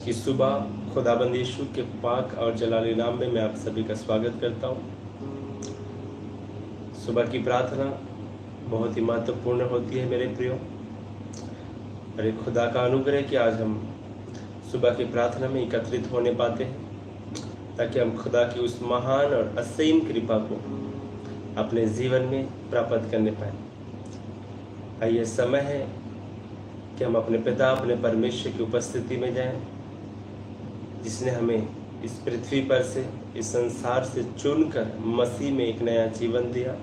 कि सुबह खुदाबंद यीशु के पाक और जलाली नाम में मैं आप सभी का स्वागत करता हूँ। सुबह की प्रार्थना बहुत ही महत्वपूर्ण होती है मेरे प्रियो। अरे खुदा का अनुग्रह कि आज हम सुबह की प्रार्थना में एकत्रित होने पाते हैं ताकि हम खुदा की उस महान और असीम कृपा को अपने जीवन में प्राप्त करने पाए। आइए समय है कि हम अपने पिता अपने परमेश्वर की उपस्थिति में जाएं, जिसने हमें इस पृथ्वी पर से इस संसार से चुनकर मसीह में एक नया जीवन दिया,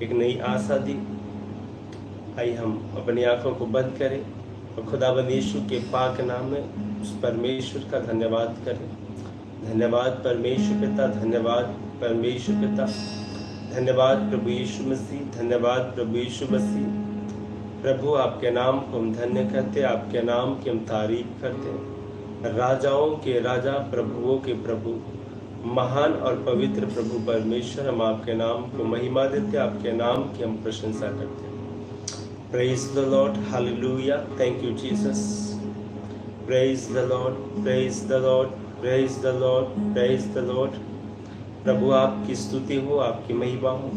एक नई आशा दी। आइए हम अपनी आंखों को बंद करें और खुदाबंद यीशु के पाक नाम में उस परमेश्वर का धन्यवाद करें। धन्यवाद परमेश्वर पिता, धन्यवाद परमेश्वर पिता, धन्यवाद प्रभु यीशु मसीह, धन्यवाद प्रभु यीशु मसीह। प्रभु आपके नाम को हम धन्य करते, आपके नाम की हम तारीफ करते हैं। राजाओं के राजा, प्रभुओं के प्रभु, महान और पवित्र प्रभु परमेश्वर, हम आपके नाम को महिमा देते, आपके नाम की हम प्रशंसा करते हैं। Praise the Lord, hallelujah, thank you Jesus. Praise the Lord, praise the Lord, praise the Lord, praise the Lord. प्रभु आपकी स्तुति हो, आपकी महिमा हो।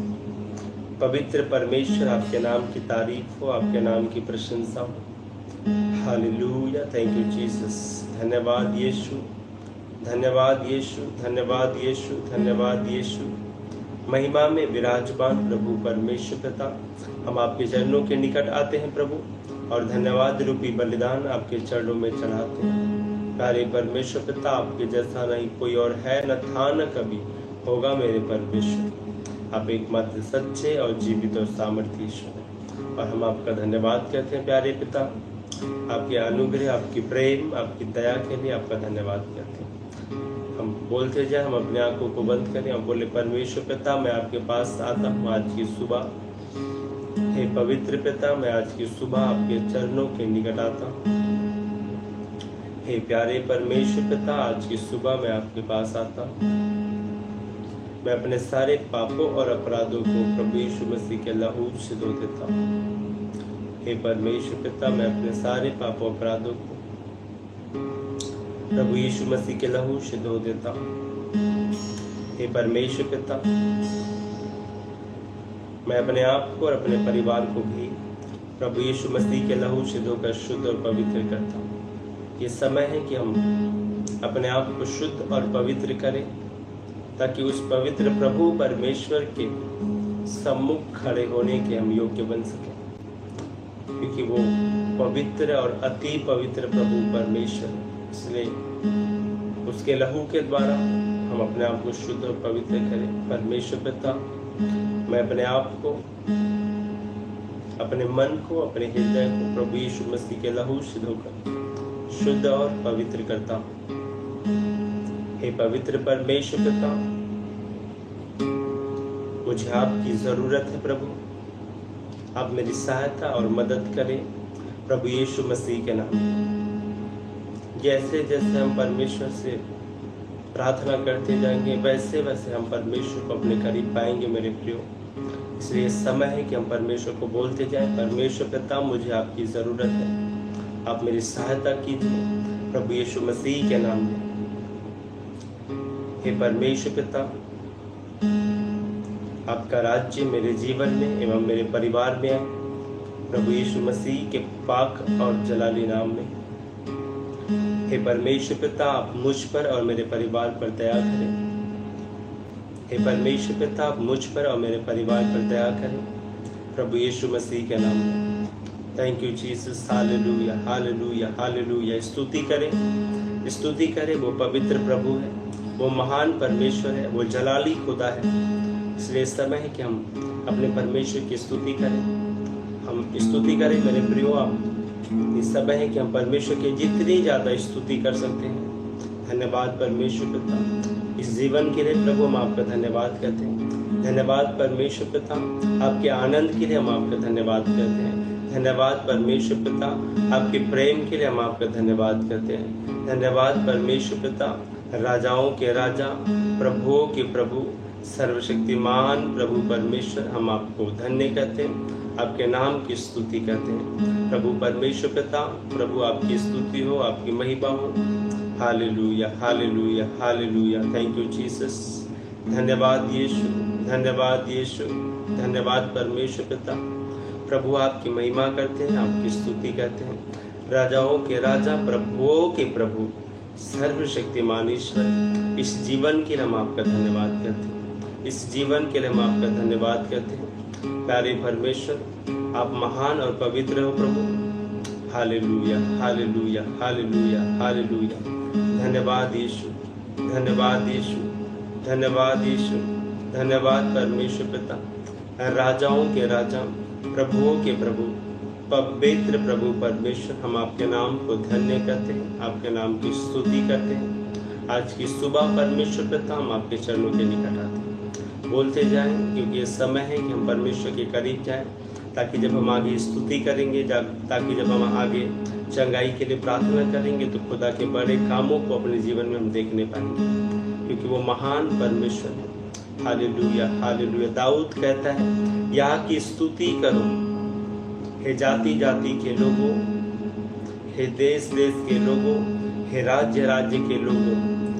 पवित्र परमेश्वर आपके नाम की तारीफ हो, आपके नाम की प्रशंसा हो। Hallelujah, thank you Jesus. धन्यवाद यीशु, धन्यवाद यीशु, धन्यवाद यीशु, धन्यवाद यीशु। महिमा में विराजमान प्रभु परमेश्वर पिता, हम आपके चरणों के निकट आते हैं प्रभु, और धन्यवाद रूपी बलिदान आपके चरणों में चढ़ाते हैं। प्यारे परमेश्वर पिता, आपके जैसा नहीं कोई और है, न था न कभी होगा मेरे परमेश्वर। आप एकमात्र सच्चे और जीवित और सामर्थ्य ईश्वर हैं, और हम आपका धन्यवाद कहते हैं प्यारे पिता। आपके अनुग्रह, आपकी प्रेम, आपकी दया के लिए आपका धन्यवाद करते हैं। हम बोलते जाए, हम अपने आंखों को बंद करें, हम बोले परमेश्वर पिता, मैं आपके पास आता हूँ आज की सुबह। हे पवित्र पिता, मैं आज की सुबह आपके चरणों के निकट आता हूँ। हे प्यारे परमेश्वर पिता, आज की सुबह मैं आपके पास आता हूँ। मैं अपने सारे पापों और अपराधों को प्रभु यीशु मसीह के लहू से धो देता हूँ। हे परमेश्वर पिता, मैं अपने सारे पापों अपराधों को प्रभु यीशु मसीह के लहू से धो देता हूँ। हे परमेश्वर पिता, मैं अपने आप को और अपने परिवार को भी प्रभु यीशु मसीह के लहू से धोकर शुद्ध और पवित्र करता हूँ। ये समय है कि हम अपने आप को शुद्ध और पवित्र करें, ताकि उस पवित्र प्रभु परमेश्वर के सम्मुख खड़े होने के हम योग्य बन सकें, क्योंकि वो पवित्र और अति पवित्र प्रभु परमेश्वर है। इसलिए उसके लहू के द्वारा हम अपने आप को शुद्ध और पवित्र करें। परमेश्वर पिता, मैं अपने आप को, अपने मन को, अपने हृदय को प्रभु यीशु मसीह के लहू से धोकर शुद्ध और पवित्र करता हूँ। हे पवित्र परमेश्वर पिता, मुझे आपकी जरूरत है प्रभु। आप मेरी सहायता और मदद करें प्रभु यीशु मसीह के नाम में। जैसे जैसे हम परमेश्वर से प्रार्थना करते जाएंगे, वैसे वैसे हम परमेश्वर को अपने करीब पाएंगे मेरे प्रियो। इसलिए समय है कि हम परमेश्वर को बोलते जाएं, परमेश्वर पिता, मुझे आपकी ज़रूरत है, आप मेरी सहायता कीजिए प्रभु यीशु मसीह के नाम में। हे परमेश्वर पिता, आपका राज्य मेरे जीवन में एवं मेरे परिवार में आए प्रभु यीशु मसीह के पाक और जलाली नाम में। हे परमेश्वर पिता, आप मुझ पर और मेरे परिवार पर दया करें। हे परमेश्वर पिता, आप मुझ पर और मेरे परिवार पर दया करें प्रभु यीशु मसीह के नाम में। Thank you Jesus, hallelujah, hallelujah, hallelujah. स्तुति करें, स्तुति करें। वो पवित्र प्रभु है, वो महान परमेश्वर है, वो जलाली खुदा है। इसलिए समय है कि हम अपने परमेश्वर की स्तुति करें। हम स्तुति करें मेरे प्रियो। आप इस समय है कि हम परमेश्वर की जितनी ज़्यादा स्तुति कर सकते हैं। धन्यवाद परमेश्वर पिता, इस जीवन के लिए प्रभु हम आपका धन्यवाद करते हैं। धन्यवाद परमेश्वर पिता, आपके आनंद के लिए हम आपका धन्यवाद करते हैं। धन्यवाद परमेश्वर पिता, आपके प्रेम के लिए हम आपका धन्यवाद करते हैं। धन्यवाद परमेश्वर पिता, राजाओं के राजा, प्रभुओं के प्रभु, सर्वशक्तिमान प्रभु परमेश्वर, हम आपको धन्य कहते हैं, आपके नाम की स्तुति करते हैं। प्रभु परमेश्वर पिता, प्रभु आपकी स्तुति हो, आपकी महिमा हो। Hallelujah, hallelujah, hallelujah. Thank you Jesus. धन्यवाद यीशु, धन्यवाद यीशु, धन्यवाद परमेश्वर पिता। प्रभु आपकी महिमा करते हैं, आपकी स्तुति करते हैं। राजाओं के राजा, प्रभुओं के प्रभु, सर्वशक्तिमान ईश्वर, इस जीवन के लिए हम आपका धन्यवाद करते हैं। इस जीवन के लिए हम आपका धन्यवाद करते हैं। प्यारे परमेश्वर, आप महान और पवित्र हो प्रभु। Hallelujah, hallelujah, hallelujah, hallelujah. धन्यवाद यीशु, धन्यवाद यीशु, धन्यवाद यीशु, धन्यवाद परमेश्वर पिता। राजाओं के राजा, प्रभुओं के प्रभु, पवित्र प्रभु परमेश्वर, हम आपके नाम को धन्य करते हैं, आपके नाम की स्तुति करते हैं। आज की सुबह परमेश्वर पिता हम आपके चरणों के निकट आते हैं। बोलते जाएं, क्योंकि ये समय है कि हम परमेश्वर के करीब जाएं, ताकि जब हम आगे स्तुति करेंगे, ताकि जब हम आगे चंगाई के लिए प्रार्थना करेंगे, तो खुदा के बड़े कामों को अपने जीवन में हम देखने पाएंगे, क्योंकि वो महान परमेश्वर है। Hallelujah, hallelujah. दाऊद कहता है, यहाँ की स्तुति करो हे जाति जाति के लोगों, हे देश देश के लोगों, हे राज्य राज्य के लोगों,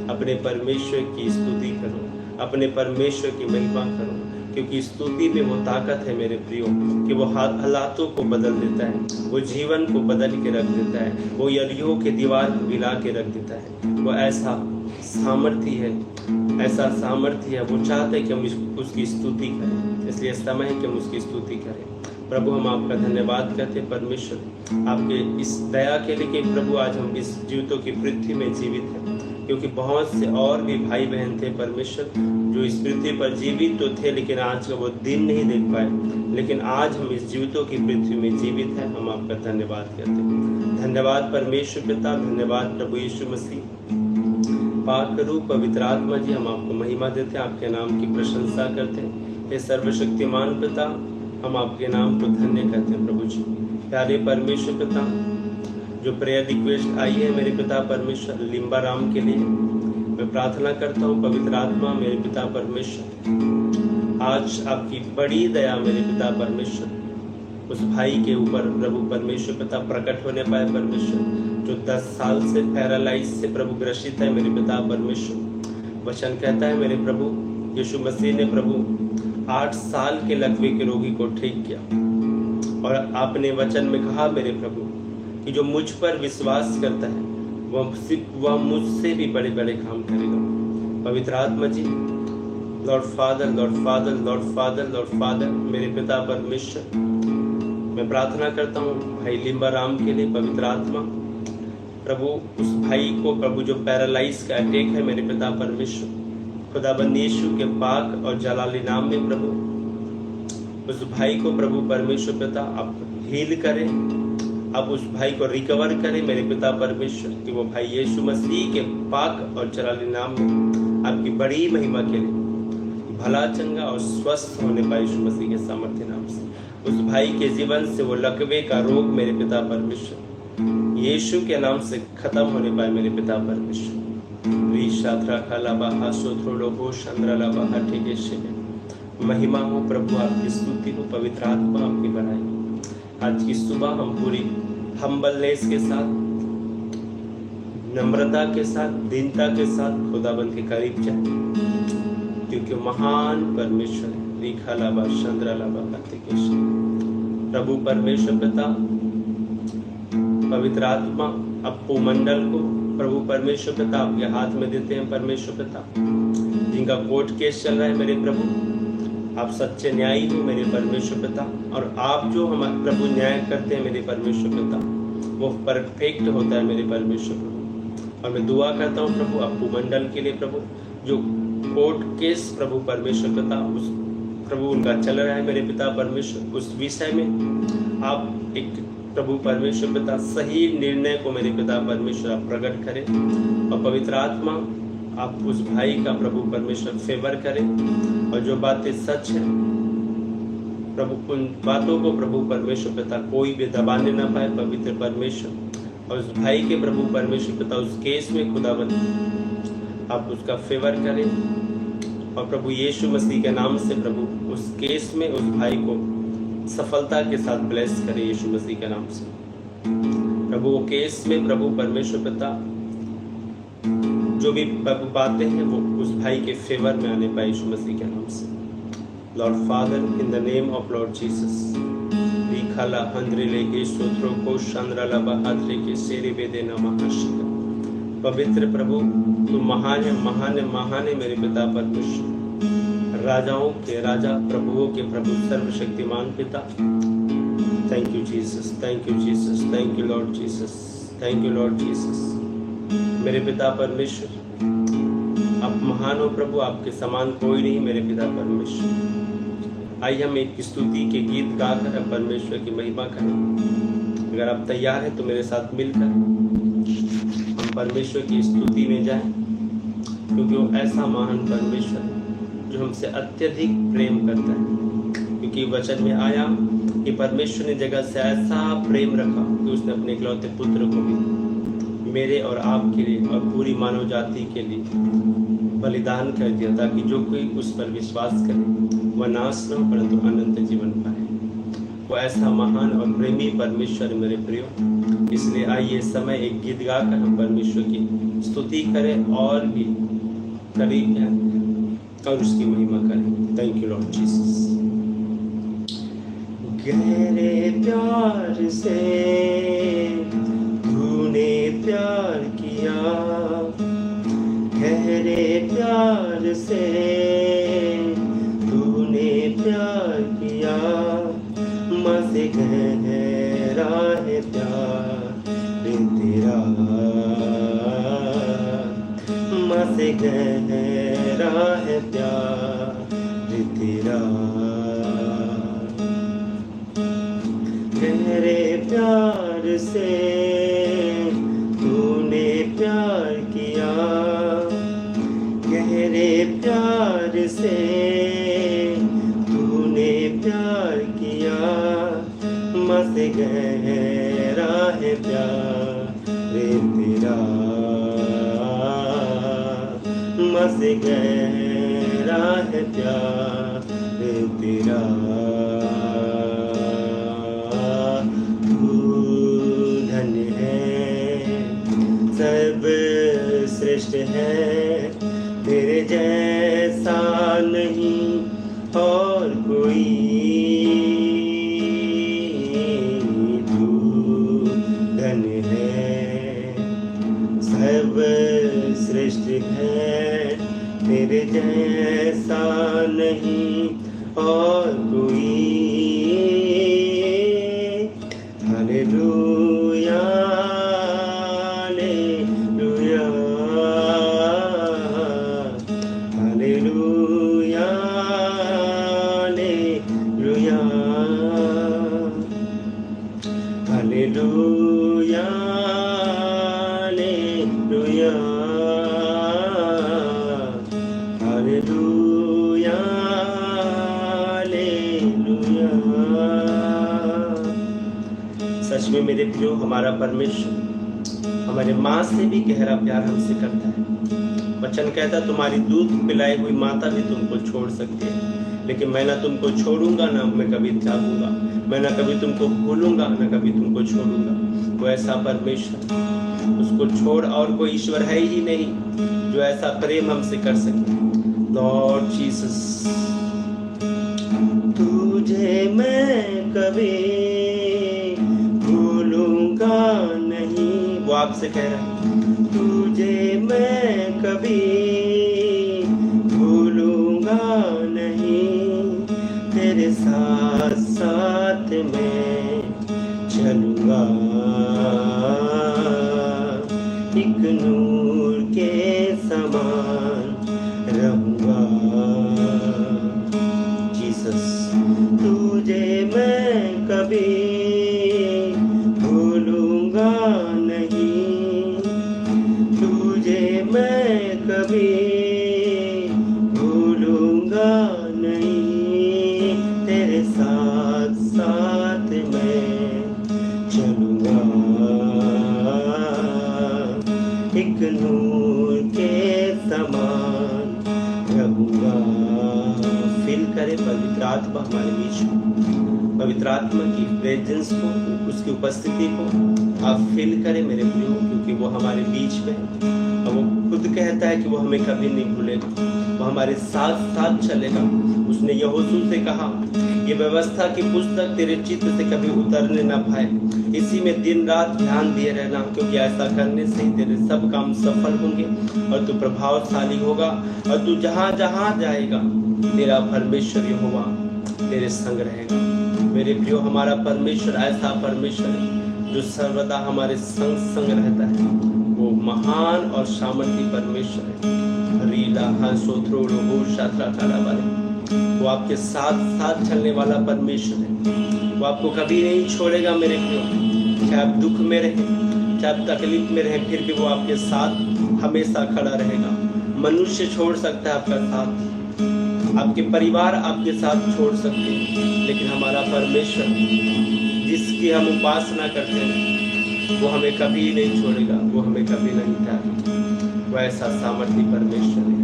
अपने परमेश्वर की स्तुति करो, अपने परमेश्वर की महिमा करो, क्योंकि स्तुति में वो ताकत है मेरे प्रियो, कि वो हालातों को बदल देता है, वो जीवन को बदल के रख देता है, वो यरीहो के दीवार को गिरा के रख देता है। वो ऐसा सामर्थ्य है, ऐसा सामर्थ्य है। वो चाहते हैं कि हम उसकी स्तुति करें, इसलिए समय है कि हम उसकी स्तुति करें। प्रभु, हम आपका धन्यवाद करते हैं परमेश्वर, आपके इस दया के लिए कि प्रभु आज हम इस जीवितों की पृथ्वी में जीवित हैं, क्योंकि बहुत से और भी भाई बहन थे परमेश्वर, जो इस पृथ्वी पर जीवित तो थे, लेकिन आज का वो दिन नहीं देख पाए। लेकिन आज हम इस जीवितों की पृथ्वी में जीवित हैं, हम आपका धन्यवाद करते हैं। धन्यवाद परमेश्वर पिता, धन्यवाद प्रभु यीशु मसीह। पाक रूप पवित्र आत्मा जी, हम आपको महिमा देते हैं, आपके नाम की प्रशंसा करते हैं। हे सर्वशक्तिमान पिता, हम आपके नाम को धन्य करते हैं प्रभु जी। प्यारे परमेश्वर पिता, जो प्रेयर रिक्वेस्ट आई है मेरे पिता परमेश्वर लिम्बा राम के लिए, मैं प्रार्थना करता हूँ पवित्र आत्मा मेरे पिता परमेश्वर, आज आपकी बड़ी दया मेरे पिता परमेश्वर उस भाई के ऊपर प्रभु परमेश्वर पिता प्रकट होने पाए परमेश्वर, जो 10 साल से पैरालाइज से प्रभु ग्रसित है मेरे पिता परमेश्वर। वचन कहता है मेरे प्रभु, यीशु मसीह ने प्रभु 8 साल के लकवे के रोगी को ठीक किया, और आपने वचन में कहा मेरे प्रभु कि जो मुझ पर विश्वास करता है वह मुझसे भी बड़े बड़े काम करेगा। पवित्र आत्मा जी, Lord Father, Lord Father, Lord Father, Lord Father, मेरे पिता परमेश्वर, मैं प्रार्थना करता हूँ भाई लिम्बा राम के लिए। पवित्र आत्मा प्रभु, उस भाई को प्रभु जो पैरालाइज का अटैक है मेरे पिता परमेश्वर, खुदाबंद यीशु के पाक और जलाली नाम में प्रभु उस भाई को प्रभु परमेश्वर पिता आप हील करें, आप उस भाई को रिकवर करें मेरे पिता परमेश्वर, कि वो भाई यीशु मसीह के पाक और जलाली नाम में आपकी बड़ी महिमा के लिए भला चंगा और स्वस्थ होने पाए यीशु मसीह के सामर्थ्य नाम से। उस भाई के जीवन से वो लकवे का रोग मेरे पिता परमेश्वर यीशु के नाम से खत्म होने पाए मेरे पिता परमेश्वर। महिमा हो प्रभु, आपकी स्तुति हो, पवित्र आत्मा आपकी बनाई। आज की सुबह हम पूरी हम्बलनेस के साथ, नम्रता के साथ, दीनता के साथ खुदाबंद के करीब जाए, क्योंकि महान परमेश्वर है। प्रभु परमेश्वर पिता, पवित्र आत्मा अपो मंडल को प्रभु परमेश्वर पिता आपके हाथ में देते हैं परमेश्वर पिता, जिनका कोर्ट केस चल रहा है मेरे प्रभु, आप सच्चे न्यायी हो मेरे परमेश्वर पिता, और आप जो हमारे प्रभु न्याय करते हैं मेरे परमेश्वर पिता, वो परफेक्ट होता है मेरे परमेश्वर प्रभु। और मैं दुआ करता हूँ प्रभु अपो मंडल के लिए प्रभु, जो कोर्ट केस प्रभु परमेश्वर पिता उस प्रभु उनका चल रहा है मेरे पिता परमेश्वर, उस विषय में आप एक प्रभु परमेश्वर पिता सही निर्णय को मेरे पिता परमेश्वर आप प्रकट करें, और पवित्र आत्मा आप उस भाई का प्रभु परमेश्वर फेवर करें, और जो बातें सच है प्रभु उन बातों को प्रभु परमेश्वर पिता कोई भी दबाने ना पाए पवित्र परमेश्वर, और उस भाई के प्रभु परमेश्वर पिता उस केस में खुदाबंद आप उसका फेवर करें, और प्रभु यीशु मसीह के नाम से प्रभु उस केस में उस भाई को सफलता के साथ ब्लेस करें यीशु मसीह के नाम से। प्रभु वो केस में प्रभु परमेश्वर पिता जो भी बातें हैं वो उस भाई के फेवर में आने पाए यीशु मसीह के नाम से। Lord father, in the name of Lord Jesus, खाला हंद्रे लेके सोत्रो को शांद्राला बहाद्रे के सेरे बेदेना महाशिका। पवित्र प्रभु, तू महान है, महान है, महान है मेरे पिता परमेश्वर, राजाओं के राजा, प्रभुओं के प्रभु, सर्वशक्तिमान पिता। Thank you Jesus, thank you Jesus, thank you Lord Jesus, thank you Lord Jesus. मेरे पिता परमेश्वर, आप महान हो प्रभु, आपके समान कोई नहीं मेरे पिता परमेश्वर। आइए हम एक स्तुति के गीत गाकर हम परमेश्वर की महिमा करें। अगर आप तैयार हैं तो मेरे साथ मिलकर हम परमेश्वर की स्तुति में जाएं, क्योंकि वो ऐसा महान परमेश्वर है जो हमसे अत्यधिक प्रेम करता है। क्योंकि वचन में आया कि परमेश्वर ने जगत से ऐसा प्रेम रखा कि उसने अपने इकलौते पुत्र को भी मेरे और आपके लिए और पूरी मानव जाति के लिए बलिदान कर दिया, ताकि जो कोई उस पर विश्वास करे वह नाश न हो परंतु अनंत जीवन पाए। वो ऐसा महान और प्रेमी परमेश्वर मेरे प्रियो। इसलिए आइए समय एक गीत गाकर हम परमेश्वर की स्तुति करें और भी करीब हैं और उसकी महिमा करें। Thank you Lord Jesus. गहरे प्यार से तूने प्यार किया, गहरे प्यार से तूने प्यार किया, माँ से गहरा है प्यार तेरा, माँ से गहरा है प्यार तेरा। गहरे प्यार से तूने प्यार किया, गहरे प्यार से तूने प्यार किया, माँ से गहरा है प्यार तेरा, माँ से गहरा है प्यार तेरा। श्रेष्ठ है तेरे जैसा नहीं और कोई, तू धन है, सब श्रेष्ठ है तेरे जैसा नहीं और कोई। Hallelujah hallelujah hallelujah hallelujah hallelujah. सच में मेरे प्रियो, हमारा परमेश्वर हमारे माँ से भी गहरा प्यार हमसे करता है। वचन कहता, तुम्हारी दूध पिलाई हुई माता भी तुमको छोड़ सकती है, लेकिन मैं ना तुमको छोड़ूंगा, ना मैं कभी त्यागूंगा, मैं ना कभी तुमको भूलूंगा, ना कभी तुमको छोड़ूंगा। वो ऐसा परमेश्वर, उसको छोड़ और कोई ईश्वर है ही नहीं जो ऐसा प्रेम हमसे कर सके। लॉर्ड जीसस, तुझे मैं कभी भूलूंगा नहीं, वो आपसे कह रहा है, तुझे मैं कभी भूलूंगा नहीं, तेरे साथ साथ मैं चलूंगा, एक नूर के समान रहूंगा। जीसस, तुझे मैं कभी भूलूंगा नहीं, तुझे मैं कभी भूलूंगा नहीं, तेरे साथ साथ मैं चलूंगा, एक नूर के समान रहूंगा। फील करें पवित्र आत्मा हमारे बीच में, पवित्र आत्मा की प्रेजेंस को, उसकी उपस्थिति को आप फील करें मेरे प्रियो, क्योंकि वो हमारे बीच में और वो खुद कहता है कि वो हमें कभी नहीं भूलेगा, वो हमारे साथ साथ चलेगा। उसने यहोशू से कहा, ये व्यवस्था की पुस्तक तेरे चित्त से कभी उतरने ना पाए, इसी में दिन रात ध्यान दिए रहना, क्योंकि ऐसा करने से तेरे सब काम सफल होंगे और तू प्रभावशाली होगा। और तू जहाँ जहाँ जाएगा तेरा परमेश्वर यहोवा तेरे संग रहेगा। मेरे प्रियो, हमारा परमेश्वर ऐसा परमेश्वर है जो सर्वदा हमारे संग संग रहता है। वो महान और सामर्थी परमेश्वर है। रीला हंसोत्रो लोगो शात्रा काला वाले, वो आपके साथ साथ चलने वाला परमेश्वर है। वो आपको कभी नहीं छोड़ेगा मेरे प्रियो। चाहे आप दुख में रहे, चाहे आप तकलीफ में रहे, फिर भी वो आपके साथ हमेशा खड़ा रहेगा। मनुष्य छोड़ सकता है आपका साथ, आपके परिवार आपके साथ छोड़ सकते हैं, लेकिन हमारा परमेश्वर जिसकी हम उपासना करते हैं वो हमें कभी नहीं छोड़ेगा, वो हमें कभी नहीं त्यागेगा। वो ऐसा सामर्थी परमेश्वर है।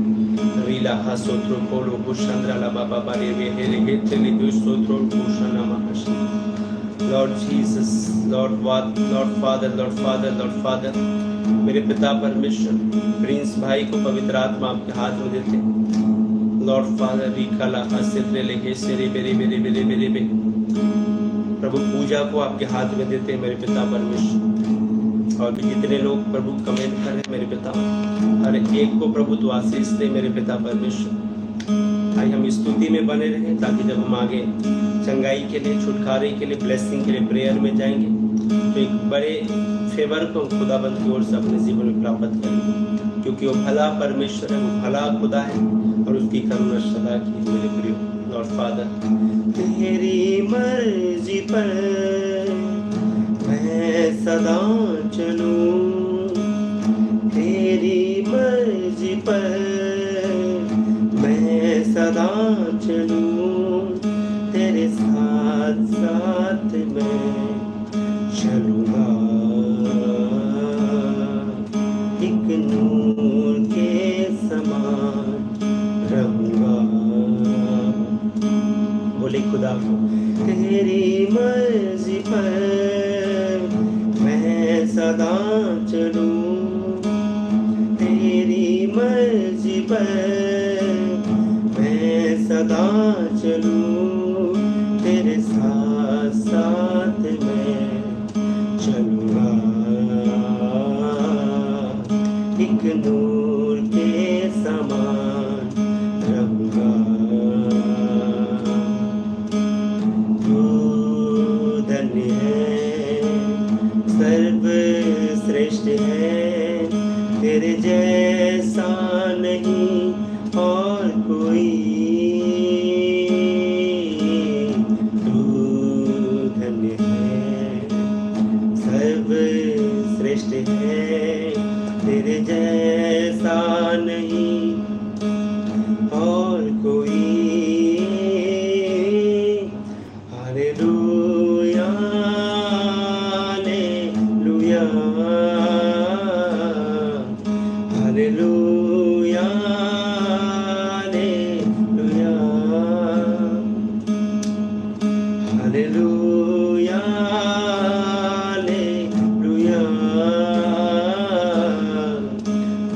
रीला हसोत्रो कोलो बुशंद्रा ला बाबा बारे वे हेरे हेतले दो सोत्रो बुशना महाश। Lord Jesus, Lord Father, Lord Father, Lord Father, मेरे पिता परमेश्वर प्रिंस भाई को पवित्र आत्मा आपके हाथ में देते। लॉर्ड फादर रिकाला हसत्रे लेके सेरे बेरे बेरे बेरे बेरे बे, प्रभु पूजा को आपके हाथ में देते हैं मेरे पिता परमेश्वर। और भी जितने लोग प्रभु कमेंट कर रहे हैं मेरे पिता, हर एक को प्रभु तो आशीष दे मेरे पिता परमेश्वर। आइए हम स्तुति में बने रहें, ताकि जब हम आगे चंगाई के लिए, छुटकारे के लिए, ब्लेसिंग के लिए प्रेयर में जाएंगे तो एक बड़े फेवर को खुदाबंद की ओर से अपने जीवन में प्राप्त करेंगे, क्योंकि वो भला परमेश्वर है, वो भला खुदा है और उसकी करुणा सदा की। मेरे प्रिय लॉर्ड फादर, तेरी मर्जी पर मैं सदा चलूं, तेरी मर्जी पर मैं सदा चलूं, तेरे साथ साथ मैं चलूंगा, एक नूर के समान रहूंगा। बोले खुदा को, तेरी मर्जी पर मैं सदा चलूं, तेरी मर्जी पर मैं सदा चलूं, तेरे साथ साथ मैं चलूंगा, एक नूर के समान रहूंगा। तू धन्य है, सर्वश्रेष्ठ है, तेरे जैसा नहीं और कोई। तू धन्य है, सर्वश्रेष्ठ है, तेरे जैसा नहीं और कोई। Hallelujah, hallelujah, hallelujah, hallelujah, hallelujah,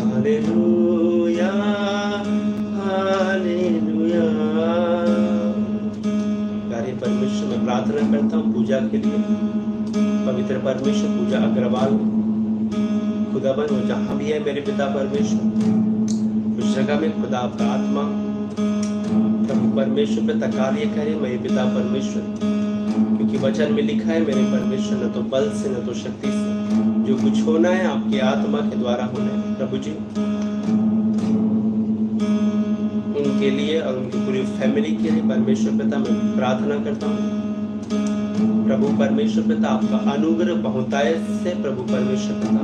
hallelujah, hallelujah. प्यारे परमेश्वर, मैं प्रार्थना करता हूँ पूजा के लिए। पवित्र परमेश्वर, पूजा अग्रवाल खुदाबंद हो जहाँ भी है मेरे पिता परमेश्वर, उस जगह में खुदा आपका आत्मा प्रभु परमेश्वर पे तकार्य करे मेरे पिता परमेश्वर, क्योंकि वचन में लिखा है मेरे परमेश्वर, न तो बल से न तो शक्ति से, जो कुछ होना है आपके आत्मा के द्वारा होना है। प्रभु जी, उनके लिए और उनकी पूरी फैमिली के लिए परमेश्वर पिता मैं प्रार्थना करता हूँ। प्रभु परमेश्वर पिता आपका अनुग्रह बहुतायत से प्रभु परमेश्वर पिता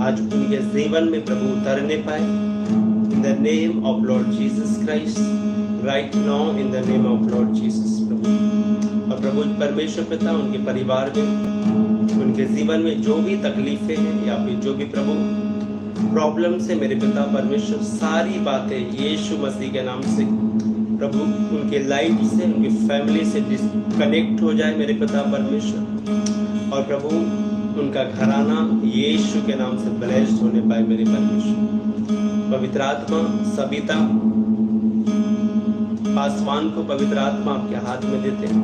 आज उनके जीवन में प्रभु उतरने पाए। In the name of Lord Jesus Christ, right now in the name of Lord Jesus प्रभु। और प्रभु परमेश्वर पिता उनके परिवार में, उनके जीवन में जो भी तकलीफें हैं या फिर जो भी प्रभु प्रॉब्लम से मेरे पिता परमेश्वर, सारी बातें यीशु मसीह के नाम से प्रभु उनके लाइफ से, उनकी फैमिली से डिस्कनेक्ट हो जाए मेरे पिता परमेश्वर। और प्रभु उनका घराना यीशु के नाम से ब्लेस्ड होने पाए मेरे परमेश्वर। पवित्र आत्मा सविता पासवान को पवित्र आत्मा आपके हाथ में देते हैं।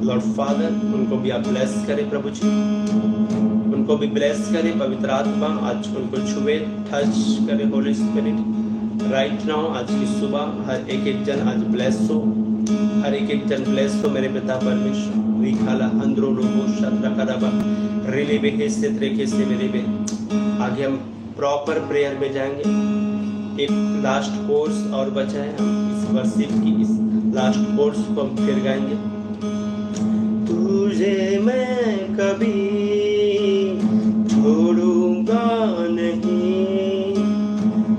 लॉर्ड फादर, उनको भी आप ब्लेस करें प्रभु जी, उनको भी ब्लेस करें पवित्र आत्मा, आज उनको छुए, टच करे होली स्पिरिट राइट नाउ। आज की सुबह हर एक जन आज ब्लेस हो, हर एक जन ब्लेस हो मेरे पिता परमेश्वर। रिखाला अंदरो लोगो शत्र करबा रिले बेहे से तरीके से मेरे बे। आगे हम प्रॉपर प्रेयर में जाएंगे। एक लास्ट कोर्स और बचा है, हम इस वर्शिप की इस लास्ट कोर्स को हम फिर गाएंगे। तुझे मैं कभी छोड़ूंगा नहीं,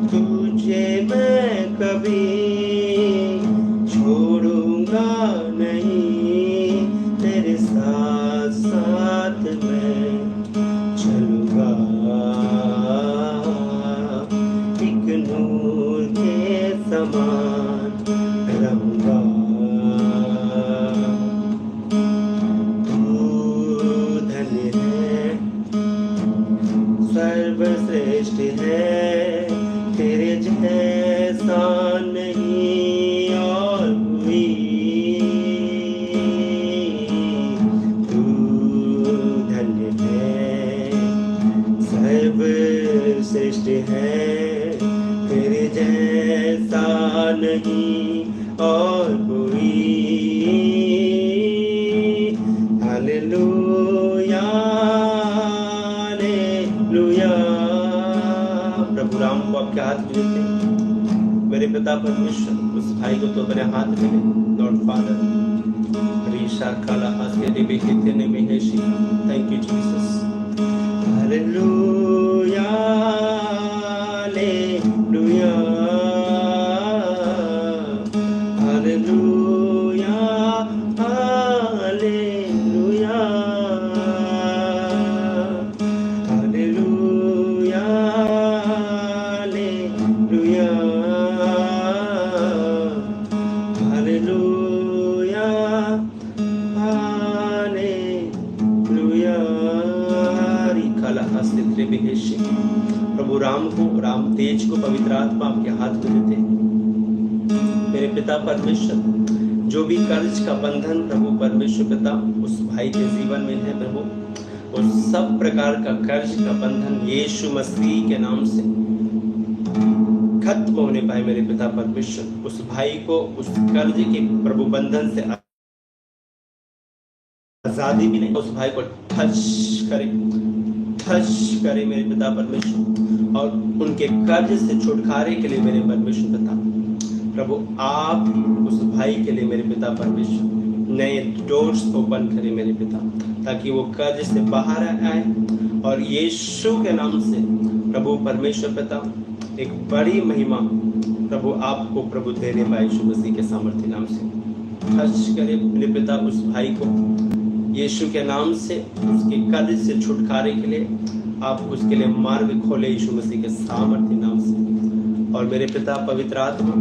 तुझे मैं कभी छोड़ूंगा नहीं, तेरे साथ साथ मैं चलूंगा, एक नूर के समान रहूंगा। तू धन्य है, सर्वश्रेष्ठ है, तेरे जैसा नहीं और कोई। तू धन्य है, सर्वश्रेष्ठ है, तेरे जैसा नहीं और कोई। Hallelujah hallelujah. प्रभु राम को आपके हाथ में देते हैं मेरे पिता परमेश्वर, उस भाई को तो अपने हाथ में ले लॉर्ड फादर। रीशा काला हास्य देवे हितने में है शी। Thank you Jesus. Hallelujah hallelujah hallelujah hallelujah hallelujah hallelujah hallelujah hallelujah. रिकाला हास्य देवे है शी। प्रभु राम को, राम तेज को पवित्र आत्मा आपके हाथ में देते हैं मेरे पिता परमेश्वर। जो भी कर्ज का बंधन प्रभु परमेश्वर पिता उस भाई के जीवन में है प्रभु, उस सब प्रकार का कर्ज का बंधन यीशु मसीह के नाम से खत्म होने पाए मेरे पिता परमेश्वर। उस भाई को उस कर्ज के प्रभु बंधन से आजादी मिले, उस भाई को टच करे मेरे पिता परमेश्वर, और उनके कर्ज से छुटकारे के लिए मेरे परमेश्वर पिता प्रभु आप उस भाई के लिए मेरे पिता परमेश्वर नए डोर्स ओपन करें मेरे पिता, ताकि वो कर्ज से बाहर आए और यीशु के नाम से प्रभु परमेश्वर पिता एक बड़ी महिमा प्रभु आपको प्रभु देने पाए यीशु मसीह के सामर्थ्य नाम से। टच करे मेरे पिता उस भाई को यीशु के नाम से, उसके कर्ज से छुटकारे के लिए आप उसके लिए मार्ग खोले यीशु मसीह के सामर्थ्य नाम से। और मेरे पिता पवित्र आत्मा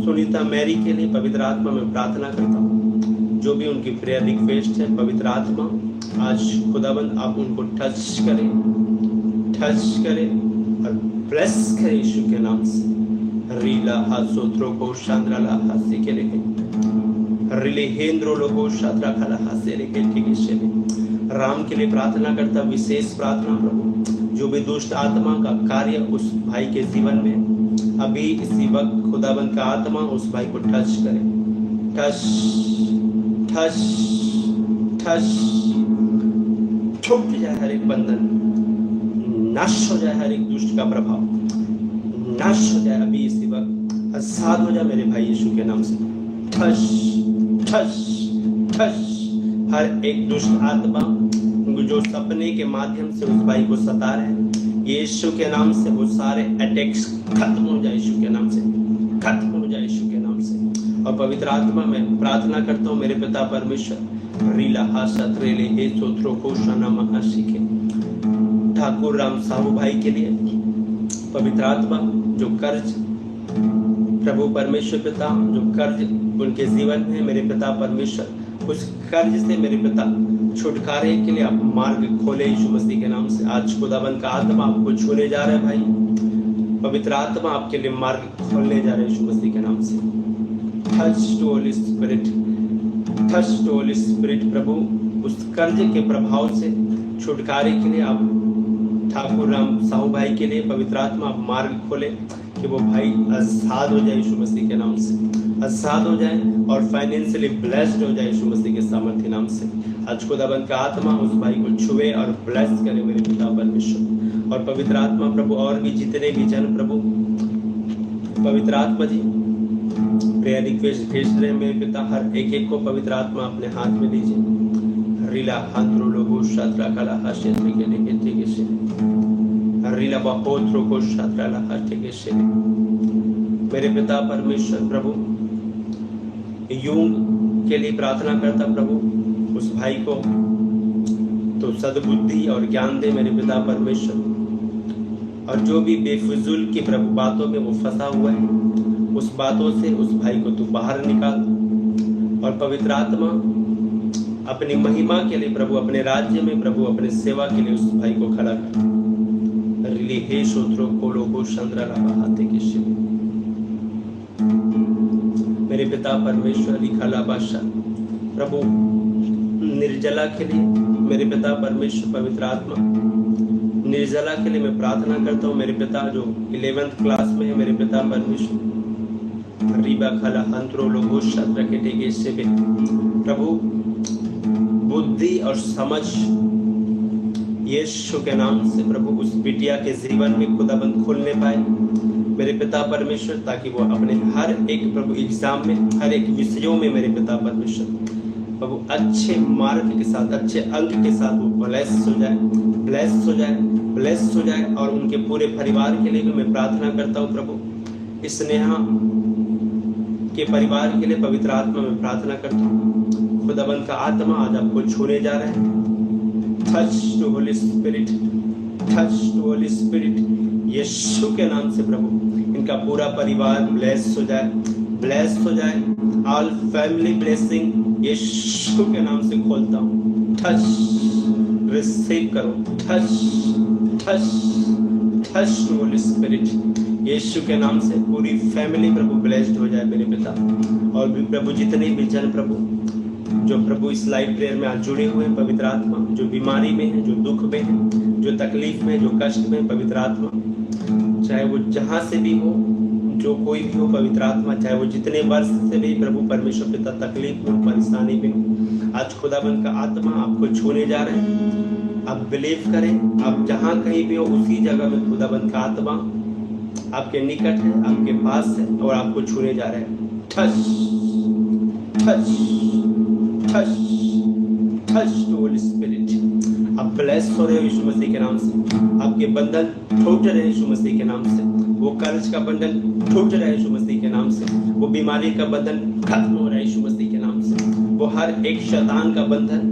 सुनीता मैरी के लिए पवित्र आत्मा में प्रार्थना करता हूँ। जो भी उनकी प्रेयर रिक्वेस्ट है पवित्र आत्मा आज खुदाबंद आप उनको टच करें और ब्लेस करें यीशु के नाम से। रीला हासोत्रो को शांद्राला हास्य के लिए रिले हेंद्रो लोगो शाद्रा खाला हास्य लेके ठीक राम के लिए प्रार्थना करता, विशेष प्रार्थना प्रभु। जो भी दुष्ट आत्मा का कार्य उस भाई के जीवन में अभी इसी वक्त खुदाबंद का आत्मा उस भाई को टच करे, टच छूट जाए हर एक बंधन, नाश हो जाए हर एक दुष्ट का प्रभाव, नाश हो जाए अभी इसी वक्त, आजाद हो जाए मेरे भाई यीशु के नाम से। ठस हर एक दुष्ट आत्मा जो सपने के माध्यम से उस भाई को सता रहे हैं यीशु के नाम से वो सारे अटैक्स खत्म हो जाए यीशु के नाम से, खत्म हो जाए यीशु के नाम से। और पवित्र आत्मा में प्रार्थना करता हूँ मेरे पिता परमेश्वर रीला हासत रेले हे सोत्रो को शाना महाशिके ठाकुर राम साहू भाई के लिए पवित्र आत्मा जो कर्ज प्रभु परमेश्वर पिता जो कर्ज उनके जीवन में मेरे पिता परमेश्वर उस कर्ज से मेरे पिता छुटकारे के लिए आप मार्ग खोले यीशु मसीह के नाम से। आज खुदाबंद का आत्मा आपको छूने जा रहा है भाई, पवित्र आत्मा आपके लिए मार्ग खोलने जा रहे हैं यीशु मसीह के नाम से। Touch to Holy Spirit, touch to Holy Spirit. प्रभु उस कर्ज के प्रभाव से छुटकारे के लिए आप ठाकुर राम साहू भाई के लिए पवित्र आत्मा आप मार्ग खोले कि वो भाई आजाद हो जाए यीशु मसीह के नाम से, आजाद हो जाए और फाइनेंशियली ब्लेस्ड हो जाए यीशु मसीह के सामर्थ्य नाम से। आज खुदाबंद का आत्मा उस भाई को छुए और ब्लेस करे मेरे पिता परमेश्वर। और पवित्र आत्मा प्रभु और भी जितने भी जन प्रभु पवित्र आत्मा जी प्रेयर रिक्वेस्ट भेज रहे हैं मेरे पिता, हर एक एक को पवित्र आत्मा अपने हाथ में लीजिए। रिला हाथ्रो लोगो शात्रा कला हाशेत्रे के लेके टेके से रिला बाहोत्रो को शात्रा ला हाथे के से। मेरे पिता परमेश्वर प्रभु यूं के लिए प्रार्थना करता प्रभु, उस भाई को तो सद्बुद्धि और ज्ञान दे मेरे पिता परमेश्वर। और जो भी बेफिजूल की प्रभु बातों में वो फंसा हुआ है, उस बातों से उस भाई को तू बाहर निकाल। और पवित्र आत्मा अपनी महिमा के लिए प्रभु, अपने राज्य में प्रभु, अपने सेवा के लिए उस भाई को खड़ा कर। रिली हे शोत्रो कोलो हो चंद्रा हाथे के शिव मेरे पिता परमेश्वर लिखला बादशाह प्रभु निर्जला के लिए मेरे पिता परमेश्वर पवित्र आत्मा निर्जला के लिए मैं प्रार्थना करता हूँ मेरे पिता, जो 11th क्लास में है मेरे पिता परमेश्वर। रीबा खला हंत्रो लोगो शत्र के टेके से प्रभु बुद्धि और समझ यीशु के नाम से प्रभु उस बिटिया के जीवन में खुदाबंद खोलने पाए मेरे पिता परमेश्वर, ताकि वो अपने हर एक प्रभु एग्जाम में, हर एक विषयों में मेरे पिता परमेश्वर प्रभु अच्छे मार्क के साथ, अच्छे अंक के साथ वो ब्लेस हो जाए, ब्लेस हो जाए, ब्लेस हो जाए। और उनके पूरे परिवार के लिए भी मैं प्रार्थना करता हूँ प्रभु, इस स्नेहा के परिवार के लिए पवित्र आत्मा में प्रार्थना करता हूँ। खुदाबंद का आत्मा आज आपको छूने जा रहा है। Touch to Holy Spirit, touch to Holy Spirit यीशु के नाम से प्रभु इनका पूरा परिवार ब्लेस हो जाए, ब्लेस हो जाए। ऑल फैमिली ब्लेसिंग यीशु के नाम से खोलता हूँ। टच रिसीव करो, touch touch touch to Holy Spirit यीशु के नाम से पूरी फैमिली प्रभु ब्लेस्ड हो जाए मेरे पिता। और भी प्रभु जितने भी जन प्रभु जो प्रभु इस लाइव प्रेयर में आज जुड़े हुए हैं पवित्र आत्मा, जो बीमारी में है, जो दुख में है, जो तकलीफ में, जो कष्ट में पवित्र आत्मा, चाहे वो जहां से भी हो, जो कोई भी हो पवित्र आत्मा, चाहे वो जितने वर्ष से भी प्रभु परमेश्वर पिता तकलीफ में, परेशानी में हो, आज खुदाबंद का आत्मा आपको छूने जा रहे हैं। आप बिलीव करें, आप जहां कहीं भी हो उसी जगह में खुदाबंद का आत्मा आपके निकट है, आपके पास है और आपको छूने जा रहे हैं। Touch touch touch touch to Holy Spirit. आप ब्लेस हो रहे हो यीशु मसीह के नाम से। आपके बंधन टूट रहे यीशु मसीह के नाम से। वो कर्ज का बंधन टूट रहा है यीशु मसीह के नाम से। वो बीमारी का बंधन खत्म हो रहा है यीशु मसीह के नाम से। वो हर एक शैतान का बंधन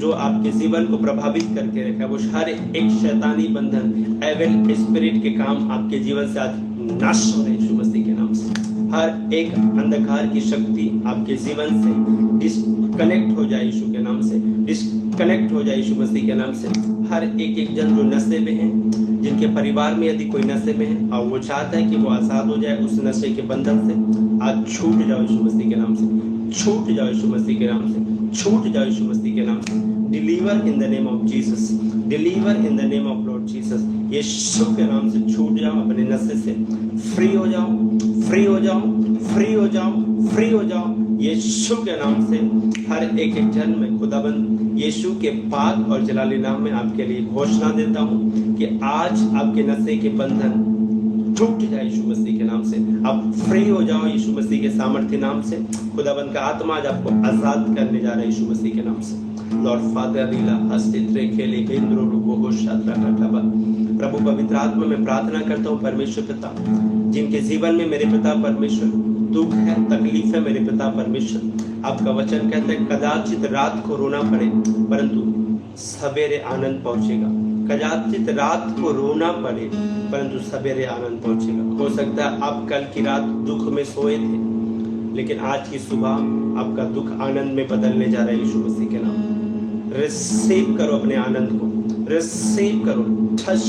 जो आपके जीवन को प्रभावित करके रखा है, वो हर एक शैतानी बंधन, एविल स्पिरिट के काम आपके जीवन से आज नाश हो रहे यीशु मसीह के नाम से। हर एक अंधकार की शक्ति आपके जीवन से डिस्कनेक्ट हो जाए यीशु के नाम से, डिस्कनेक्ट हो जाए यीशु मसीह के नाम से। हर एक जन जो नशे में है, जिनके परिवार में यदि कोई नशे में है और वो चाहता है कि वो आजाद हो जाए उस नशे के बंधन से, आज छूट जाओ यीशु मसीह के नाम से, छूट जाओ यीशु मसीह के नाम से, छूट जाओ यीशु मसीह के नाम से। Deliver in the name of Jesus, deliver in the name of Lord Jesus. यीशु के नाम से छूट जाओ, अपने नशे से फ्री हो जाओ, फ्री हो जाओ, फ्री हो जाओ, फ्री हो जाओ यीशु के नाम से। हर एक जन में खुदाबंद यीशु के पाक और जलाली नाम में आपके लिए घोषणा देता हूँ कि आज आपके नशे के बंधन टूट जाए यीशु मसीह के नाम से। आप फ्री हो जाओ यीशु मसीह के सामर्थ्य नाम से। खुदाबंद का आत्मा आज आपको आजाद करने जा रहा है यीशु मसीह के नाम से। लॉर्ड फादर रीला हस्तित्रे खेले बेंद्रो रुको हो शात्रा कटबा। प्रभु पवित्र आत्मा में प्रार्थना करता हूँ परमेश्वर पिता, जिनके जीवन में मेरे पिता परमेश्वर दुख है, तकलीफ है मेरे पिता परमेश्वर। आपका वचन कहता है कदाचित रात को रोना पड़े परंतु सवेरे आनंद पहुंचेगा। कदाचित रात को रोना पड़े परंतु सवेरे आनंद पहुंचेगा। हो सकता है आप कल की रात दुख में सोए थे, लेकिन आज की सुबह आपका दुख आनंद में बदलने जा रहा है यीशु मसीह के नाम। रिसीव करो अपने आनंद को, रिसीव करो। Touch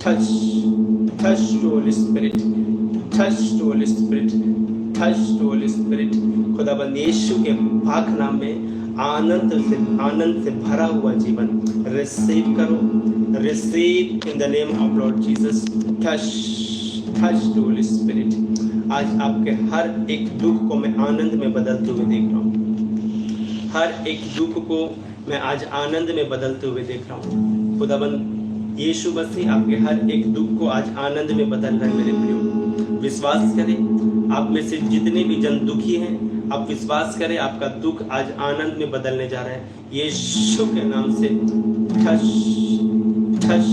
touch touch to Holy Spirit, touch to Holy Spirit, touch to Holy Spirit. खुदाबंद यीशु के पाक नाम में आनंद से भरा हुआ जीवन रिसीव करो। Receive in the name of Lord Jesus. Touch to Holy Spirit. आज आपके हर एक दुख को मैं आनंद में बदलते हुए देख रहा हूँ। हर एक दुख को मैं आज आनंद में बदलते हुए देख रहा हूँ। खुदाबंद यीशु मसीह आपके हर एक दुख को आज आनंद में बदल रहे हैं मेरे प्रियो। विश्वास करें, आप में से जितने भी जन दुखी हैं, आप विश्वास करें आपका दुख आज आनंद में बदलने जा रहा है यीशु के नाम से। ठश ठश।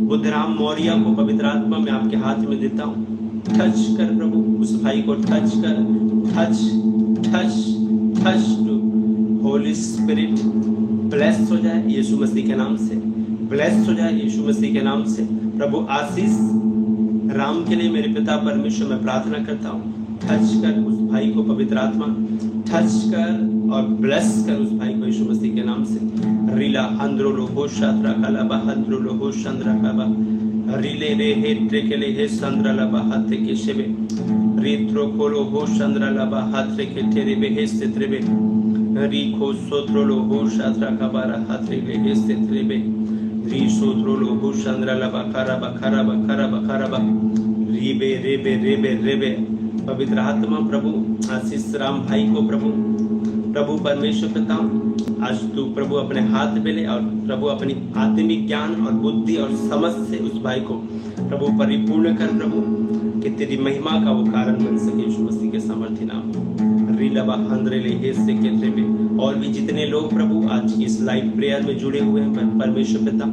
बुद्धराम मौर्य को पवित्र आत्मा में आपके हाथ में देता हूँ। टच कर प्रभु, उस भाई को टच कर। Touch touch touch to Holy Spirit. Bless हो जाए यीशु मसीह के नाम से, ब्लेस हो जाए यीशु मसीह के नाम से। प्रभु आशीष राम के लिए मेरे पिता परमेश्वर में प्रार्थना करता हूँ। टच कर उस भाई को पवित्र आत्मा, टच कर और ब्लेस कर उस भाई को यीशु मसीह के नाम से। रीला हंद्रो लोहो शात्रा काला बहाद्रो लोहो चंद्रा काबा रीले रे हे ट्रेकेले हे संद्रा लबा हाथे के शेबे रीत्रो खोलो हो चंद्रा लबा हाथे के तेरे बे हे सित्रेबे री खो सोत्रो लोहो शात्रा काबारा हाथे ले हे सित्रेबे री सोत्रो लोहो चंद्रा लबा खाराबा खाराबा खाराबा खाराबा रीबे रेबे रेबे रेबे। पवित्र आत्मा प्रभु आशीष राम भाई को प्रभु परमेश्वर पिता आज तू प्रभु अपने हाथ में ले और प्रभु अपनी आत्मिक ज्ञान और बुद्धि और समझ से उस भाई को प्रभु परिपूर्ण कर प्रभु, कि तेरी महिमा का वो कारण बन सके यीशु मसीह के सामर्थ्य नाम। रीलबा हंद्रेले हेसे केत्रे में और भी जितने लोग प्रभु आज की इस लाइव प्रेयर में जुड़े हुए हैं परमेश्वर पिता,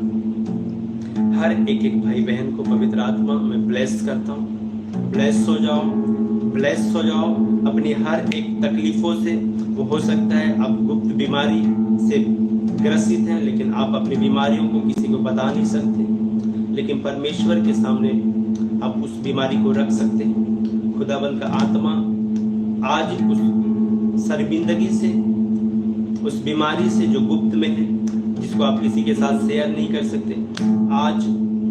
हर एक भाई बहन को पवित्र आत्मा में ब्लेस करता हूँ। ब्लेस हो जाओ, ब्लेस हो जाओ अपनी हर एक तकलीफों से। वो हो सकता है आप गुप्त बीमारी से ग्रसित हैं, लेकिन आप अपनी बीमारियों को किसी को बता नहीं सकते, लेकिन परमेश्वर के सामने आप उस बीमारी को रख सकते हैं। खुदाबंद का आत्मा आज उस शर्मिंदगी से, उस बीमारी से जो गुप्त में है, जिसको आप किसी के साथ शेयर नहीं कर सकते, आज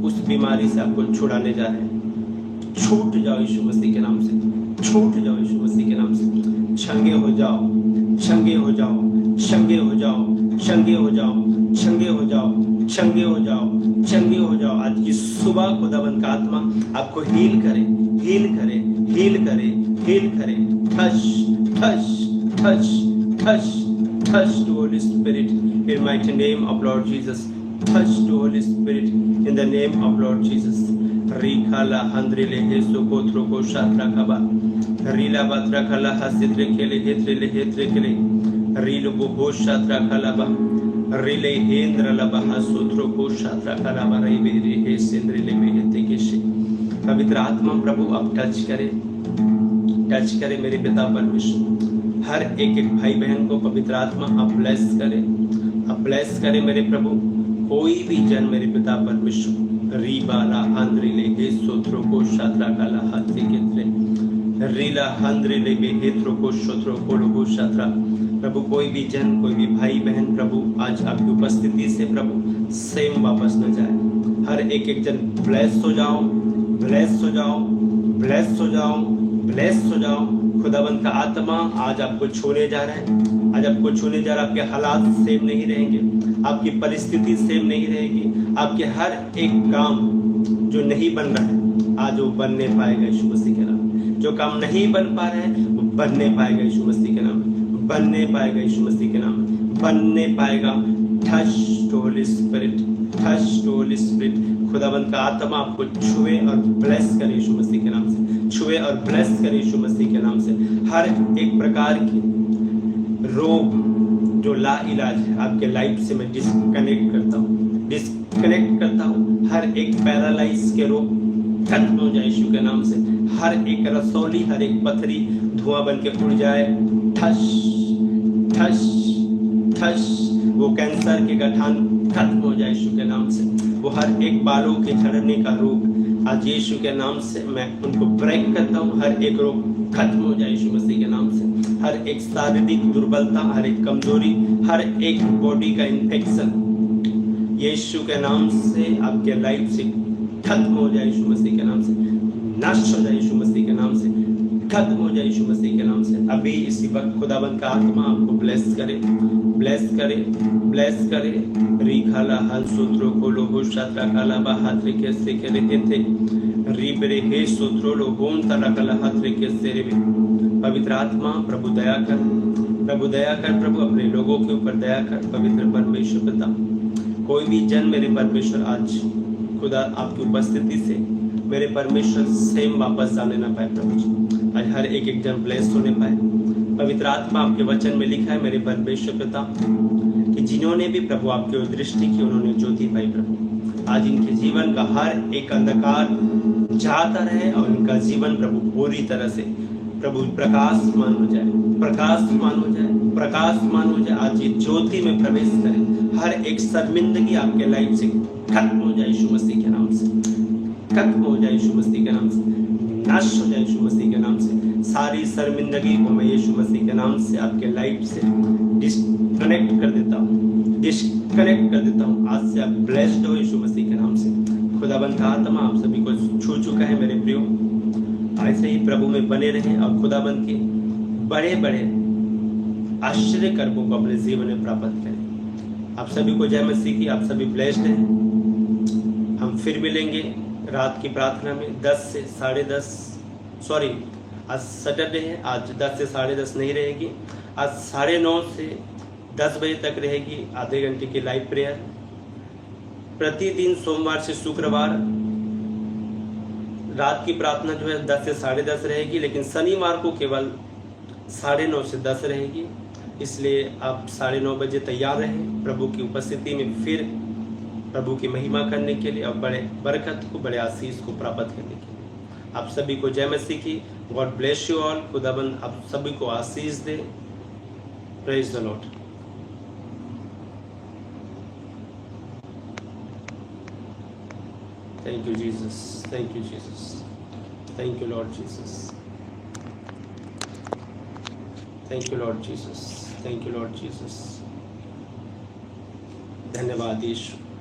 उस बीमारी से आपको छुड़ाने जा रहे हैं। छूट जाओ यीशु मसीह के नाम से, छूट जाओ यीशु मसीह के नाम से। छंगे हो जाओ, छंगे हो जाओ, छंगे हो जाओ, छंगे हो जाओ, छंगे हो जाओ, छंगे हो जाओ, छंगे हो जाओ। आज की सुबह खुदाबंद का आत्मा आपको हील करे, हील करे, हील करे, हील करे। Touch touch touch touch touch to Holy Spirit in mighty name of Lord Jesus. Touch to Holy Spirit in the name of Lord Jesus. रिखाला हंद्रिले हेसो कोत्रो को शात्रा कबा रीला बात्रा खला हसित्रे केले हेत्रेले हेत्रे केले रीलो बो शात्रा खला बा रीले हेंद्र लबा हसोत्रो को शात्रा खला बा रे बेरे हे सेंद्रिले बेहते केशे। पवित्र आत्मा प्रभु आप टच करे मेरे पिता परमेश्वर। हर एक भाई बहन को पवित्र आत्मा आप ब्लेस करे मेरे प्रभु। कोई भी जन मेरे पिता परमेश्वर रीबाला हंद्रिले हे सोत्रो को शात्रा काला हाथे केत्रे रीला हंद्रिले बेहेत्रो को शोत्रो को लोगो शात्रा। प्रभु कोई भी जन, कोई भी भाई बहन प्रभु आज आपकी उपस्थिति से प्रभु सेम वापस न जाए। हर एक जन ब्लेस हो जाओ, ब्लेस हो जाओ, ब्लेस हो जाओ, ब्लेस हो जाओ। खुदाबंद का आत्मा आज आपको छूने जा रहा है, आज आपको छूने जा रहा है। आपके हालात सेम नहीं रहेंगे, आपकी परिस्थिति सेम नहीं रहेगी। आपके हर एक काम जो नहीं बन रहा है आज वो बनने पाएगा यीशु मसीह के नाम। जो काम नहीं बन पा रहे हैं वो बनने पाएगा यीशु मसीह के नाम, बनने पाएगा यीशु मसीह के नाम, बनने पाएगा। Touch to Holy Spirit, touch to Holy Spirit. खुदाबंद का आत्मा आपको छुए और ब्लेस करे यीशु मसीह के नाम से, छुए और ब्लेस करे यीशु मसीह के नाम से। हर एक प्रकार की रोग जो ला इलाज है आपके लाइफ से मैं डिस्कनेक्ट करता हूँ। हर एक पैरालाइज के रोग खत्म हो जाए यीशु के नाम से। हर एक रसौली, हर एक पथरी धुआं बन के उड़ जाए। ठस ठस ठस। वो कैंसर के गठान खत्म हो जाए यीशु के नाम से। वो हर एक बालों के झड़ने का रोग आज यीशु के नाम से मैं उनको ब्रेक करता हूँ। हर एक रोग खत्म हो जाए यीशु मसीह के नाम से। हर एक शारीरिक दुर्बलता, हर एक कमजोरी, हर एक बॉडी का इन्फेक्शन यीशु के नाम से आपके लाइफ से खत्म हो जाए यीशु मसीह के नाम से। नष्ट हो जाए यीशु मसीह के नाम से। खत्म हो जाए यीशु मसीह के नाम से। अभी इसी वक्त खुदाबंद का आत्मा आपको ब्लेस करे, ब्लेस करे, ब्लेस करे। रिखाला हल सूत्रों को लोगो शात्रा काला बाहात्रे के से के रहते थे। रिबरे हे सूत्रों लोगों तला काला हात्रे के से रे। पवित्र आत्मा प्रभु दया कर, प्रभु दया कर, प्रभु अपने लोगों के ऊपर दया कर। पवित्र परमेश्वर पिता, कोई भी जन मेरे परमेश्वर आज खुदा आपकी उपस्थिति से मेरे परमेश्वर सेम वापस जाने ना पाए प्रभु जी। आज हर एक एक जन ब्लेस होने पाए। पवित्र आत्मा आपके वचन में लिखा है मेरे परमेश्वर पिता कि जिन्होंने भी प्रभु आपकी ओर दृष्टि की उन्होंने ज्योति पाई प्रभु। आज इनके जीवन का हर एक अंधकार जाता रहे और इनका जीवन प्रभु पूरी तरह से प्रभु प्रकाशमान हो जाए, प्रकाशमान हो जाए, प्रकाशमान हो जाए। आज ये ज्योति में प्रवेश करे। हर एक शर्मिंदगी आपके लाइफ से खत्म हो जाए यीशु मसीह के नाम से। खत्म हो जाए यीशु मसीह के नाम से। नष्ट हो जाए यीशु मसीह के नाम से। सारी शर्मिंदगी को मैं यीशु मसीह के नाम से आपके लाइफ से डिस्कनेक्ट कर देता हूँ, डिस्कनेक्ट कर देता हूँ। आज से आप ब्लेस्ड हो यीशु मसीह के नाम से। खुदाबंद का आत्मा आप सभी को छू चुका है मेरे प्रियो। ऐसे ही प्रभु में बने रहे और खुदाबंद के बड़े बड़े आश्चर्य कर्मों को अपने जीवन में प्राप्त करें। आप सभी को जय मसीह की। आप सभी ब्लेस्ड हैं। हम फिर मिलेंगे रात की प्रार्थना में 10 से 10:30। सॉरी, आज सैटरडे है, आज 10 से 10:30 नहीं रहेगी। आज 9:30 से 10 बजे तक रहेगी आधे घंटे की लाइव प्रेयर। प्रतिदिन सोमवार से शुक्रवार रात की प्रार्थना जो है 10 से 10:30 रहेगी, लेकिन शनिवार को केवल 9:30 से 10 रहेगी। इसलिए आप 9:30 बजे तैयार रहें प्रभु की उपस्थिति में फिर प्रभु की महिमा करने के लिए और बड़े बरकत को, बड़े आशीष को प्राप्त करने के लिए। आप सभी को जय मसीह की। God bless you all. खुदाबंद आप सभी को आशीष दे। Praise the Lord. Thank you, Jesus. Thank you, Jesus. Thank you, Lord Jesus. Thank you, Lord Jesus. Thank you, Lord Jesus. धन्यवाद यीशु।